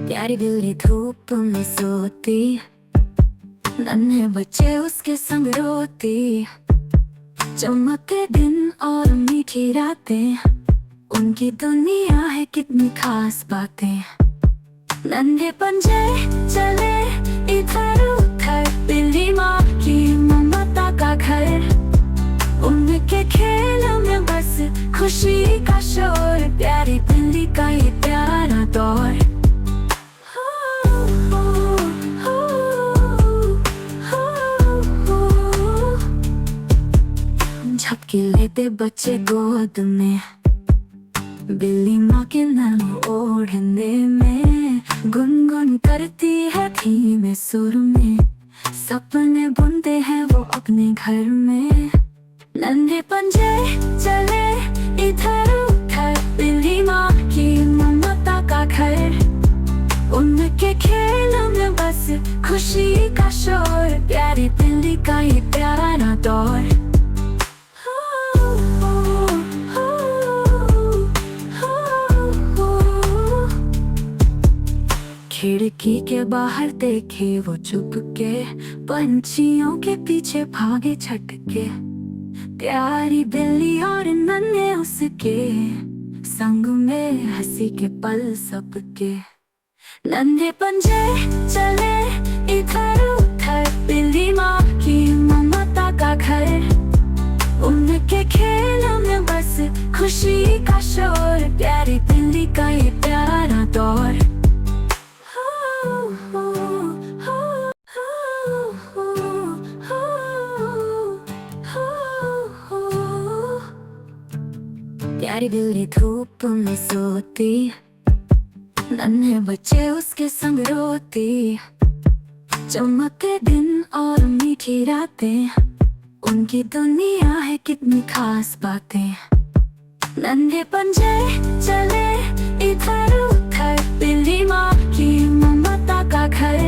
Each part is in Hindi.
प्यारी बिल्ली धूप में सोती, नन्हे बच्चे उसके संग रोती। चमकते दिन और मीठी रातें, उनकी दुनिया है कितनी खास बातें। नन्हे पंजे चले इधर उधर, बिल्ली माँ की ममता का घर। उनके खेल में बस खुशी का शोर, प्यारी बिल्ली का ये प्यारा दौर। झपकी लेते बच्चे गोद में, बिल्ली माँ के नम ओढ़ने में। गुनगुन करती है धीमे सुर में, सपने बुनते हैं वो अपने घर में। नन्हे पंजे चले इधर उधर, बिल्ली माँ की ममता का घर। उनके खेल में बस खुशी का शोर, प्यारी बिल्ली का ये प्यारा दौर। खिड़की के बाहर देखे वो चुपके, पंछियों के पीछे भागे छटके। प्यारी बिल्ली और नन्हे उसके संग में हंसी के पल सबके। नन्हे पंजे चले इधर उधर, बिल्ली माँ की ममता का घर। उनके खेल में बस खुशी का शोर, प्यारी बिल्ली का ये प्यारा दौर। प्यारी बिल्ली धूप में सोती, नन्हे बच्चे उसके संग रोती। चमकते दिन और मीठी रातें, उनकी दुनिया है कितनी खास बातें। नन्हे पंजे चले इधर उधर, बिल्ली माँ की ममता का घर।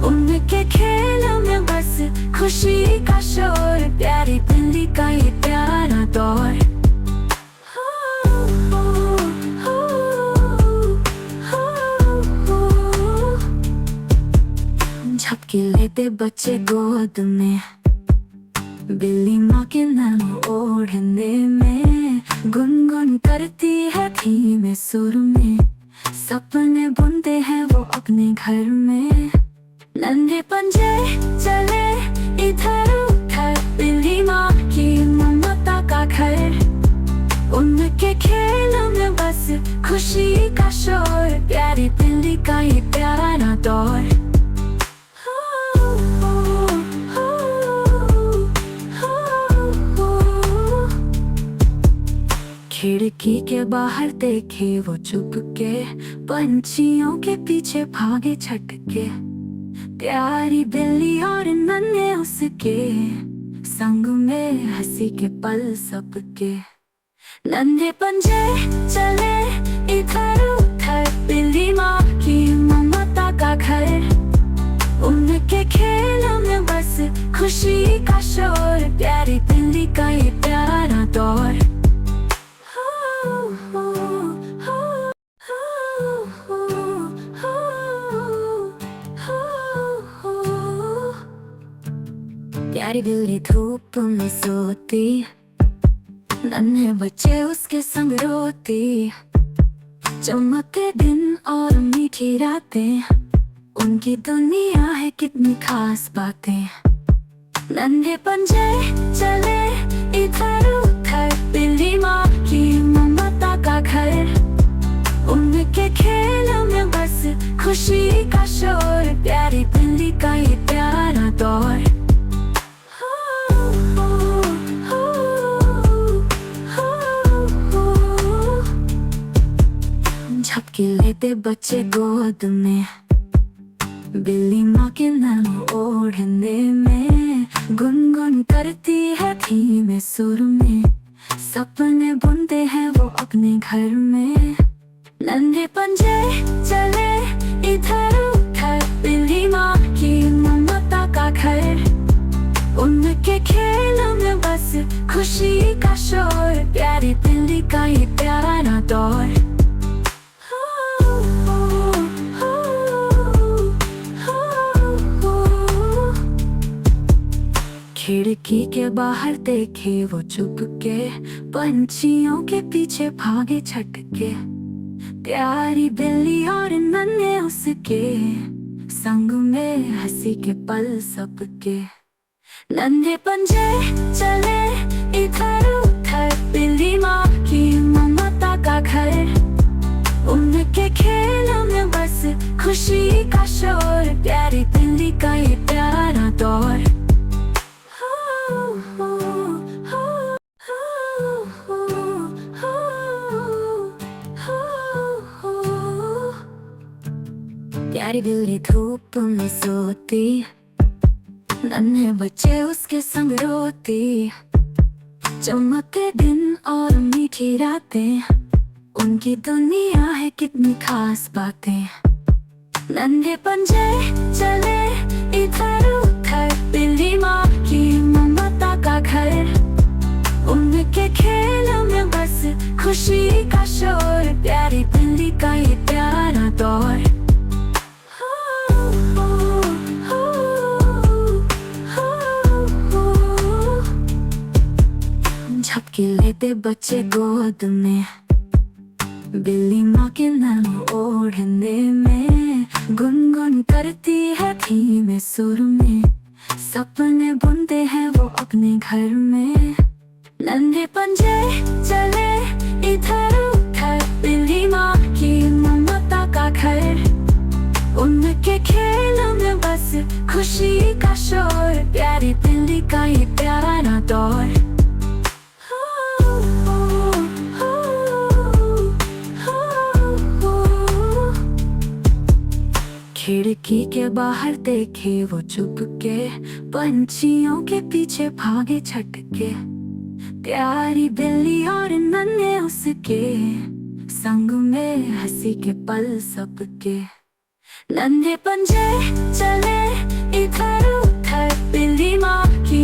उनके खेल में बस खुशी का शोर, प्यारी बिल्ली का ये प्यारा दौर। झपकी लेते बच्चे गोद में, बिल्ली माँ के नम ओढ़ने में। गुनगुन करती है धीमे सुर में, सपने बुनते हैं वो अपने घर में। नन्हे पंजे चले इधर उधर, बिल्ली माँ की ममता का घर। उनके खेल में बस खुशी का शोर, प्यारी बिल्ली का ये प्यारा दौर। खिड़की के बाहर देखे वो चुपके, पंछियों के पीछे भागे छटके। प्यारी बिल्ली और नन्हे उसके संग में हंसी के पल सबके। नन्हे पंजे चले इधर उधर, बिल्ली माँ की ममता का घर। उनके खेल में बस खुशी का शोर, प्यारी बिल्ली का ये प्यारा दौर। प्यारी बिल्ली धूप में सोती, नन्हे बच्चे उसके संग रोती। चमकते दिन और मीठी रातें, उनकी दुनिया है कितनी खास बातें। नन्हे पंजे चले इधर उधर, बिल्ली माँ की ममता का घर। उनके खेल में बस खुशी का शोर, प्यारी बिल्ली का ये प्यारा दौर। झपकी लेते बच्चे गोद में, बिल्ली माँ के नम ओढ़ने में। गुनगुन करती है धीमे सुर में, सपने बुनते हैं वो अपने घर में। नन्हे पंजे चले इधर उधर, बिल्ली माँ की ममता का घर। उनके खेल में बस खुशी का शोर, प्यारी बिल्ली का ये प्यारा दौर। खिड़की के बाहर देखे वो चुपके, पंछियों के पीछे भागे छटके। प्यारी बिल्ली और नन्हे उसके, संग में हंसी के पल सबके। नन्हे पंजे चले इधर उधर, बिल्ली माँ की ममता का घर। उनके खेल में बस खुशी का शोर, प्यारी बिल्ली का ये प्यारा दौर। प्यारी बिल्ली धूप में सोती, नन्हे बच्चे उसके संग रोती। चमकते दिन और मीठी रातें, उनकी दुनिया है कितनी खास बातें। नन्हे पंजे चले इधर उधर, बिल्ली माँ की ममता का घर। उनके खेल में बस खुशी का शोर, प्यारी बिल्ली का ये प्यारा दौर। झपकी लेते बच्चे गोद में, बिल्ली माँ के नरम ओढ़ने में। गुनगुन करती है धीमे सुर में, सपने बुनते हैं वो अपने घर में। नन्हे पंजे चले इधर उधर, बिल्ली माँ की ममता का घर। उनके खेल में बस खुशी का शोर, प्यारी बिल्ली का ये प्यारा दौर। खिड़की के बाहर देखे वो चुपके, पंछियों के पीछे भागे छटके। प्यारी बिल्ली और नन्हे उसके, संग में हंसी के पल सबके। नन्हे पंजे चले इधर उधर, बिल्ली माँ की